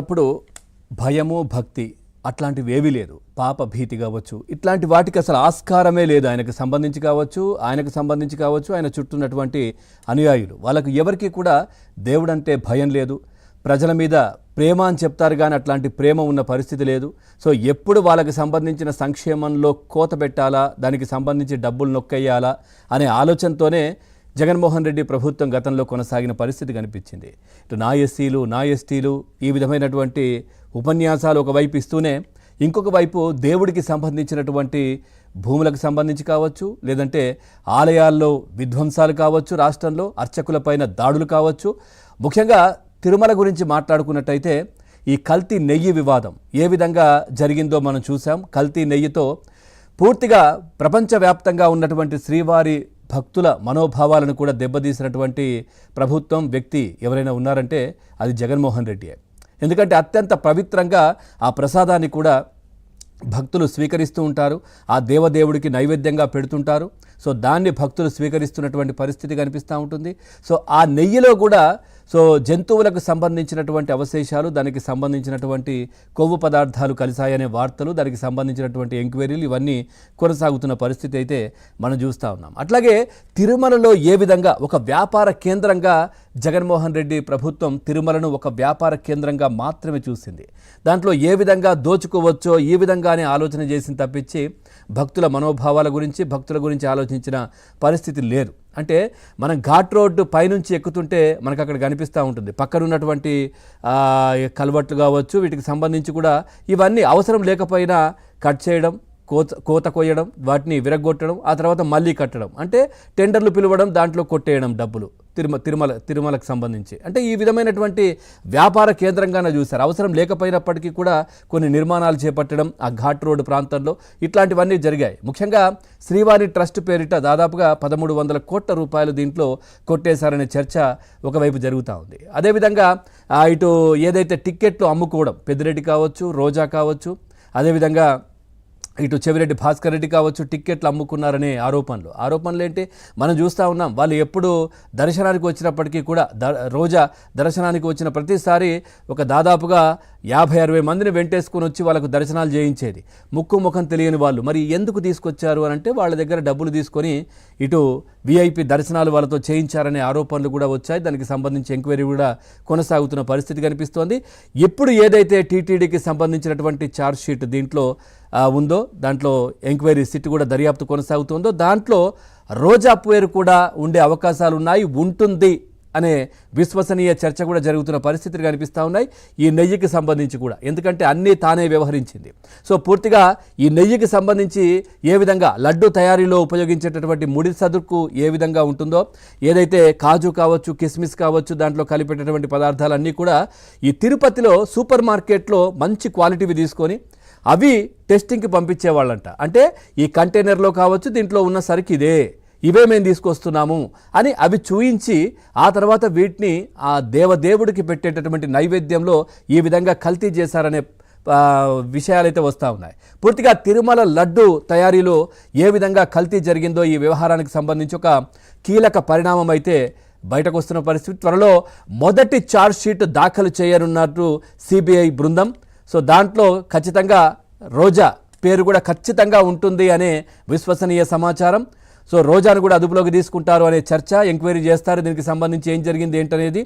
అప్పుడు భయము భక్తి అట్లాంటివి ఏవీ లేదు. పాప భీతి కావచ్చు, ఇట్లాంటి వాటికి అసలు ఆస్కారమే లేదు. ఆయనకు సంబంధించి కావచ్చు, ఆయన చుట్టూ ఉన్నటువంటి అనుయాయులు వాళ్ళకు ఎవరికి కూడా దేవుడంటే భయం లేదు. ప్రజల మీద ప్రేమ అని చెప్తారు కానీ అట్లాంటి ప్రేమ ఉన్న పరిస్థితి లేదు. సో ఎప్పుడు వాళ్ళకి సంబంధించిన సంక్షేమంలో కోత పెట్టాలా, దానికి సంబంధించి డబ్బులు నొక్కేయాలా అనే ఆలోచనతోనే జగన్మోహన్ రెడ్డి ప్రభుత్వం గతంలో కొనసాగిన పరిస్థితి కనిపించింది. ఇటు నా ఎస్సీలు, నా ఎస్టీలు ఈ విధమైనటువంటి ఉపన్యాసాలు ఒకవైపు ఇస్తూనే ఇంకొక వైపు దేవుడికి సంబంధించినటువంటి భూములకు సంబంధించి కావచ్చు, లేదంటే ఆలయాల్లో విధ్వంసాలు కావచ్చు, రాష్ట్రంలో అర్చకులపైన దాడులు కావచ్చు. ముఖ్యంగా తిరుమల గురించి మాట్లాడుకున్నట్టయితే ఈ కల్తీ నెయ్యి వివాదం ఏ విధంగా జరిగిందో మనం చూసాం. కల్తీ నెయ్యితో పూర్తిగా ప్రపంచవ్యాప్తంగా ఉన్నటువంటి శ్రీవారి భక్తుల మనోభావాలను కూడా దెబ్బతీసినటువంటి ప్రభుత్వం, వ్యక్తి ఎవరైనా ఉన్నారంటే అది జగన్మోహన్ రెడ్డియే. ఎందుకంటే అత్యంత పవిత్రంగా ఆ ప్రసాదాన్ని కూడా భక్తులు స్వీకరిస్తూ ఉంటారు, ఆ దేవదేవుడికి నైవేద్యంగా పెడుతుంటారు. సో దాన్ని భక్తులు స్వీకరిస్తున్నటువంటి పరిస్థితి కనిపిస్తూ ఉంటుంది. సో ఆ నెయ్యిలో కూడా జంతువులకు సంబంధించినటువంటి అవశేషాలు, దానికి సంబంధించినటువంటి కొవ్వు పదార్థాలు కలిసాయనే వార్తలు, దానికి సంబంధించినటువంటి ఎంక్వైరీలు ఇవన్నీ కొనసాగుతున్న పరిస్థితి అయితే మనం చూస్తూ ఉన్నాం. అట్లాగే తిరుమలలో ఏ విధంగా ఒక వ్యాపార కేంద్రంగా జగన్మోహన్ రెడ్డి ప్రభుత్వం తిరుమలను ఒక వ్యాపార కేంద్రంగా మాత్రమే చూసింది. దాంట్లో ఏ విధంగా దోచుకోవచ్చో ఈ విధంగానే ఆలోచన చేసింది తప్పించి భక్తుల మనోభావాల గురించి, భక్తుల గురించి ఆలోచించిన పరిస్థితి లేదు. అంటే మనం ఘాట్ రోడ్డు పైనుంచి ఎక్కుతుంటే మనకు అక్కడ కనిపిస్తూ ఉంటుంది పక్కన ఉన్నటువంటి కల్వర్ట్లు కావచ్చు, వీటికి సంబంధించి కూడా ఇవన్నీ అవసరం లేకపోయినా కట్ చేయడం, కోత కొయ్యడం, వాటిని విరగొట్టడం, ఆ తర్వాత మళ్ళీ కట్టడం, అంటే టెండర్లు పిలవడం, దాంట్లో కొట్టేయడం డబ్బులు తిరుమలకు సంబంధించి. అంటే ఈ విధమైనటువంటి వ్యాపార కేంద్రంగానే చూశారు. అవసరం లేకపోయినప్పటికీ కూడా కొన్ని నిర్మాణాలు చేపట్టడం ఆ ఘాట్ రోడ్డు ప్రాంతంలో ఇట్లాంటివన్నీ జరిగాయి. ముఖ్యంగా శ్రీవారి ట్రస్ట్ పేరిట దాదాపుగా 1300 కోట్ల రూపాయలు దీంట్లో కొట్టేశారనే చర్చ ఒకవైపు జరుగుతూ ఉంది. అదేవిధంగా ఇటు ఏదైతే టిక్కెట్లు అమ్ముకోవడం, పెద్దిరెడ్డి కావచ్చు, రోజా కావచ్చు, అదేవిధంగా ఇటు చెవిరెడ్డి భాస్కర్ రెడ్డి కావచ్చు, టిక్కెట్లు అమ్ముకున్నారనే ఆరోపణలు ఏంటి మనం చూస్తూ ఉన్నాం. వాళ్ళు ఎప్పుడు దర్శనానికి వచ్చినప్పటికీ కూడా రోజా దర్శనానికి వచ్చిన ప్రతిసారి ఒక దాదాపుగా 50-60 మందిని వెంటేసుకొని వచ్చి వాళ్ళకు దర్శనాలు చేయించేది. ముఖం తెలియని వాళ్ళు మరి ఎందుకు తీసుకొచ్చారు అని అంటే వాళ్ళ దగ్గర డబ్బులు తీసుకొని ఇటు విఐపి దర్శనాలు వాళ్ళతో చేయించారనే ఆరోపణలు కూడా వచ్చాయి. దానికి సంబంధించి ఎంక్వైరీ కూడా కొనసాగుతున్న పరిస్థితి కనిపిస్తోంది. ఇప్పుడు ఏదైతే టీటీడీకి సంబంధించినటువంటి ఛార్జ్ షీట్ దీంట్లో ఉందో, దాంట్లో ఎంక్వైరీ సిట్ కూడా దర్యాప్తు కొనసాగుతుందో, దాంట్లో రోజా పేరు కూడా ఉండే అవకాశాలు ఉన్నాయి, ఉంటుంది అనే విశ్వసనీయ చర్చ కూడా జరుగుతున్న పరిస్థితులు కనిపిస్తూ ఉన్నాయి. ఈ నెయ్యికి సంబంధించి కూడా, ఎందుకంటే అన్నీ తానే వ్యవహరించింది. సో పూర్తిగా ఈ నెయ్యికి సంబంధించి ఏ విధంగా లడ్డు తయారీలో ఉపయోగించేటటువంటి ముడి సదుకు ఏ విధంగా ఉంటుందో, ఏదైతే కాజు కావచ్చు, కిస్మిస్ కావచ్చు, దాంట్లో కలిపేటటువంటి పదార్థాలన్నీ కూడా ఈ తిరుపతిలో సూపర్ మార్కెట్లో మంచి క్వాలిటీవి తీసుకొని అవి టెస్టింగ్కి పంపించేవాళ్ళంట. అంటే ఈ కంటైనర్లో కావచ్చు, దీంట్లో ఉన్న సరుకు ఇవే మేము తీసుకొస్తున్నాము అని అవి చూయించి ఆ తర్వాత వీటిని ఆ దేవదేవుడికి పెట్టేటటువంటి నైవేద్యంలో ఈ విధంగా కల్తీ చేశారనే విషయాలైతే వస్తూ ఉన్నాయి. పూర్తిగా తిరుమల లడ్డు తయారీలో ఏ విధంగా కల్తీ జరిగిందో ఈ వ్యవహారానికి సంబంధించి ఒక కీలక పరిణామం అయితే బయటకు వస్తున్న పరిస్థితి. త్వరలో మొదటి ఛార్జ్ షీట్ దాఖలు చేయనున్నట్టు సిబిఐ బృందం. సో దాంట్లో ఖచ్చితంగా రోజా పేరు కూడా ఖచ్చితంగా ఉంటుంది అనే విశ్వసనీయ సమాచారం. సో రోజాను కూడా అదుపులోకి తీసుకుంటారు అనే చర్చ, ఎంక్వైరీ చేస్తారు, దీనికి సంబంధించి ఏం జరిగింది ఏంటనేది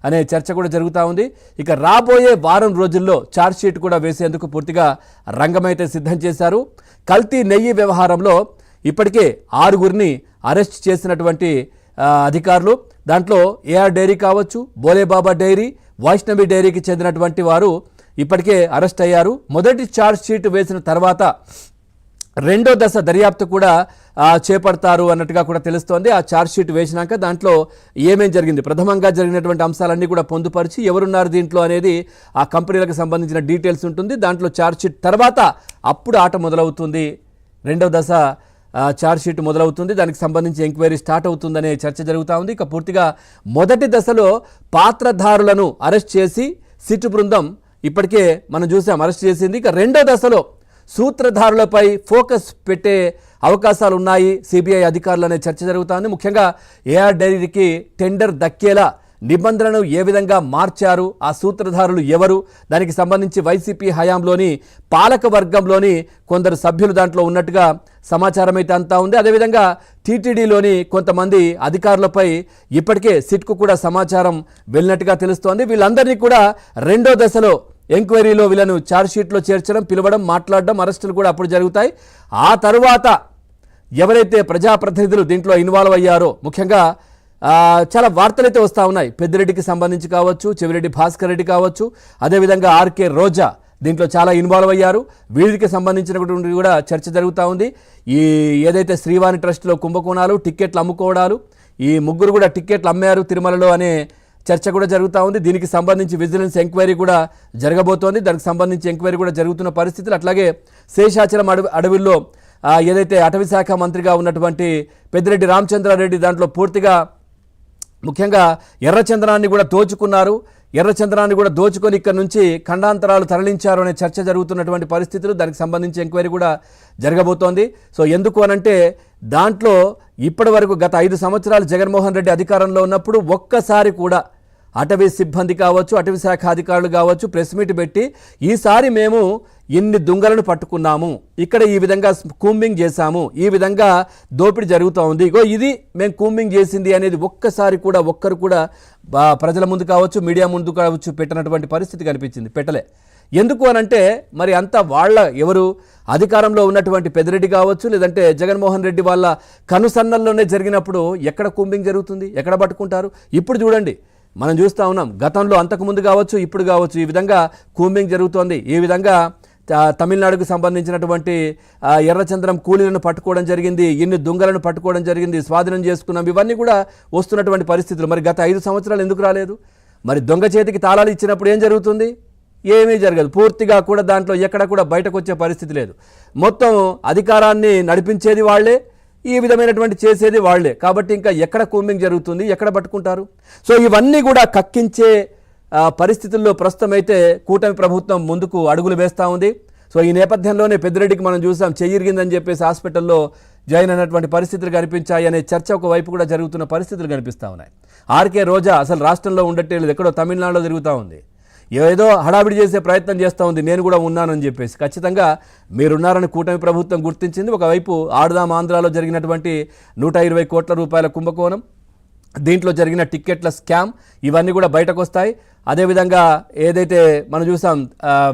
అనే చర్చ కూడా జరుగుతూ ఉంది. ఇక రాబోయే వారం రోజుల్లో ఛార్జ్ షీట్ కూడా వేసేందుకు పూర్తిగా రంగమైతే సిద్ధం చేశారు. కల్తీ నెయ్యి వ్యవహారంలో ఇప్పటికే 6గురిని అరెస్ట్ చేసినటువంటి అధికారులు, దాంట్లో ఏఆర్ డైరీ కావచ్చు, బోలేబాబా డైరీ, వైష్ణవి డైరీకి చెందినటువంటి వారు ఇప్పటికే అరెస్ట్ అయ్యారు. మొదటి ఛార్జ్ షీట్ వేసిన తర్వాత రెండో దశ దర్యాప్తు కూడా చేపడతారు అన్నట్టుగా కూడా తెలుస్తోంది. ఆ ఛార్జ్ షీట్ వేసినాక దాంట్లో ఏమేం జరిగింది, ప్రథమంగా జరిగినటువంటి అంశాలన్నీ కూడా పొందుపరిచి ఎవరున్నారు దీంట్లో అనేది ఆ కంపెనీలకు సంబంధించిన డీటెయిల్స్ ఉంటుంది. దాంట్లో ఛార్జ్ షీట్ తర్వాత అప్పుడు ఆట మొదలవుతుంది, రెండవ దశ ఛార్జ్ షీట్ మొదలవుతుంది, దానికి సంబంధించి ఎంక్వైరీ స్టార్ట్ అవుతుందనే చర్చ జరుగుతూ ఉంది. ఇక పూర్తిగా మొదటి దశలో పాత్రధారులను అరెస్ట్ చేసి సిట్ బృందం ఇప్పటికే మనం చూసాం అరెస్ట్ చేసింది. ఇక రెండో దశలో సూత్రధారులపై ఫోకస్ పెట్టే అవకాశాలు ఉన్నాయి సిబిఐ అధికారులు అనే చర్చ జరుగుతోంది. ముఖ్యంగా ఏఆర్ డైరీకి టెండర్ దక్కేలా నిబంధనలను ఏ విధంగా మార్చారు, ఆ సూత్రధారులు ఎవరు, దానికి సంబంధించి వైసీపీ హయాంలోని పాలక వర్గంలోని కొందరు సభ్యులు దాంట్లో ఉన్నట్టుగా సమాచారం అయితే అంతా ఉంది. అదేవిధంగా టీటీడీలోని కొంతమంది అధికారులపై ఇప్పటికే సిట్కు కూడా సమాచారం వెళ్ళినట్టుగా తెలుస్తోంది. వీళ్ళందరినీ కూడా రెండో దశలో ఎంక్వైరీలో వీళ్ళను ఛార్జ్షీట్లో చేర్చడం, పిలవడం, మాట్లాడడం, అరెస్టులు కూడా అప్పుడు జరుగుతాయి. ఆ తరువాత ఎవరైతే ప్రజాప్రతినిధులు దీంట్లో ఇన్వాల్వ్ అయ్యారో, ముఖ్యంగా చాలా వార్తలైతే వస్తూ ఉన్నాయి. పెద్దిరెడ్డికి సంబంధించి కావచ్చు, చెవిరెడ్డి భాస్కర్ రెడ్డి కావచ్చు, అదేవిధంగా ఆర్కే రోజా దీంట్లో చాలా ఇన్వాల్వ్ అయ్యారు. వీరికి సంబంధించినటువంటి కూడా చర్చ జరుగుతూ ఉంది. ఈ ఏదైతే శ్రీవాణి ట్రస్ట్లో కుంభకోణాలు, టిక్కెట్లు అమ్ముకోవడాలు, ఈ ముగ్గురు కూడా టిక్కెట్లు అమ్మారు తిరుమలలో అనే చర్చ కూడా జరుగుతూ ఉంది. దీనికి సంబంధించి విజిలెన్స్ ఎంక్వైరీ కూడా జరగబోతోంది. దానికి సంబంధించి ఎంక్వైరీ కూడా జరుగుతున్న పరిస్థితులు. అట్లాగే శేషాచలం అడవిలో ఏదైతే అటవీ శాఖ మంత్రిగా ఉన్నటువంటి పెద్దిరెడ్డి రామచంద్రారెడ్డి దాంట్లో పూర్తిగా ముఖ్యంగా ఎర్రచందనాన్ని కూడా దోచుకున్నారు. ఎర్రచందనాన్ని కూడా దోచుకొని ఇక్కడ నుంచి ఖండాంతరాలు తరలించారు అనే చర్చ జరుగుతున్నటువంటి పరిస్థితులు. దానికి సంబంధించి ఎంక్వైరీ కూడా జరగబోతోంది. సో ఎందుకు అనంటే దాంట్లో ఇప్పటి వరకు గత 5 సంవత్సరాలు జగన్మోహన్ రెడ్డి అధికారంలో ఉన్నప్పుడు ఒక్కసారి కూడా అటవీ సిబ్బంది కావచ్చు, అటవీ శాఖ అధికారులు కావచ్చు ప్రెస్ మీట్ పెట్టి ఈసారి మేము ఇన్ని దుంగలను పట్టుకున్నాము, ఇక్కడ ఈ విధంగా కూంబింగ్ చేశాము, ఈ విధంగా దోపిడీ జరుగుతూ ఉంది, ఇగో ఇది మేము కూంబింగ్ చేసింది అనేది ఒక్కసారి కూడా ఒక్కరు కూడా ప్రజల ముందు కావచ్చు, మీడియా ముందు కావచ్చు పెట్టినటువంటి పరిస్థితి కనిపించింది. పెట్టలే. ఎందుకు అనంటే మరి అంతా వాళ్ళ ఎవరు అధికారంలో ఉన్నటువంటి పెద్దిరెడ్డి కావచ్చు, లేదంటే జగన్మోహన్ రెడ్డి వాళ్ళ కనుసన్నల్లోనే జరిగినప్పుడు ఎక్కడ కూంబింగ్ జరుగుతుంది, ఎక్కడ పట్టుకుంటారు? ఇప్పుడు చూడండి, మనం చూస్తూ ఉన్నాం. గతంలో అంతకుముందు కావచ్చు, ఇప్పుడు కావచ్చు ఈ విధంగా కూంబింగ్ జరుగుతోంది. ఈ విధంగా తమిళనాడుకు సంబంధించినటువంటి ఎర్రచంద్రం కూలీలను పట్టుకోవడం జరిగింది, ఇన్ని దుంగలను పట్టుకోవడం జరిగింది, స్వాధీనం చేసుకున్నాం, ఇవన్నీ కూడా వస్తున్నటువంటి పరిస్థితులు. మరి గత 5 సంవత్సరాలు ఎందుకు రాలేదు? మరి దొంగ చేతికి తాళాలు ఇచ్చినప్పుడు ఏం జరుగుతుంది? ఏమీ జరగదు. పూర్తిగా కూడా దాంట్లో ఎక్కడ కూడా బయటకు వచ్చే పరిస్థితి లేదు. మొత్తం అధికారాన్ని నడిపించేది వాళ్లే, ఈ విధమైనటువంటి చేసేది వాళ్లే. కాబట్టి ఇంకా ఎక్కడ కూంబింగ్ జరుగుతుంది, ఎక్కడ పట్టుకుంటారు? సో ఇవన్నీ కూడా కక్కించే పరిస్థితుల్లో ప్రస్తుతం అయితే కూటమి ప్రభుత్వం ముందుకు అడుగులు వేస్తూ ఉంది. సో ఈ నేపథ్యంలోనే పెద్దిరెడ్డికి మనం చూసాం, చెయ్యిరిగిందని చెప్పేసి హాస్పిటల్లో జాయిన్ అయినటువంటి పరిస్థితులు కనిపించాయి అనే చర్చ ఒకవైపు కూడా జరుగుతున్న పరిస్థితులు కనిపిస్తూ ఉన్నాయి. ఆర్కే రోజా అసలు రాష్ట్రంలో ఉండట్టే లేదు, ఎక్కడో తమిళనాడులో తిరుగుతూ ఉంది. ఏదో హడావిడి చేసే ప్రయత్నం చేస్తూ ఉంది, నేను కూడా ఉన్నానని చెప్పేసి. ఖచ్చితంగా మీరున్నారని కూటమి ప్రభుత్వం గుర్తించింది. ఒకవైపు ఆడుదాం ఆంధ్రాలో జరిగినటువంటి 120 కోట్ల రూపాయల కుంభకోణం, దీంట్లో జరిగిన టిక్కెట్ల స్కామ్, ఇవన్నీ కూడా బయటకు వస్తాయి. అదేవిధంగా ఏదైతే మనం చూసాం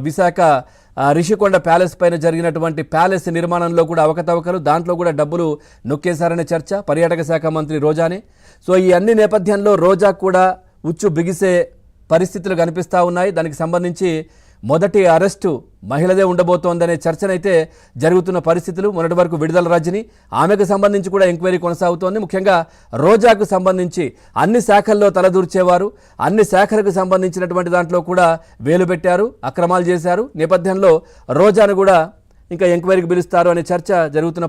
విశాఖ రిషికొండ ప్యాలెస్ పైన జరిగినటువంటి ప్యాలెస్ నిర్మాణంలో కూడా అవకతవకలు, దాంట్లో కూడా డబ్బులు నొక్కేశారనే చర్చ పర్యాటక శాఖ మంత్రి రోజానే. సో ఈ అన్ని నేపథ్యంలో రోజా కూడా ఉచ్చు బిగిసే పరిస్థితులు కనిపిస్తూ ఉన్నాయి. దానికి సంబంధించి మొదటి అరెస్టు మహిళదే ఉండబోతోందనే చర్చనైతే జరుగుతున్న పరిస్థితులు. మొన్నటి వరకు విడుదల రజని, ఆమెకు సంబంధించి కూడా ఎంక్వైరీ కొనసాగుతోంది. ముఖ్యంగా రోజాకు సంబంధించి అన్ని శాఖల్లో తలదూర్చేవారు, అన్ని శాఖలకు సంబంధించినటువంటి దాంట్లో కూడా వేలు పెట్టారు, అక్రమాలు చేశారు. నేపథ్యంలో రోజాను కూడా ఇంకా ఎంక్వైరీకి పిలుస్తారు అనే చర్చ జరుగుతున్న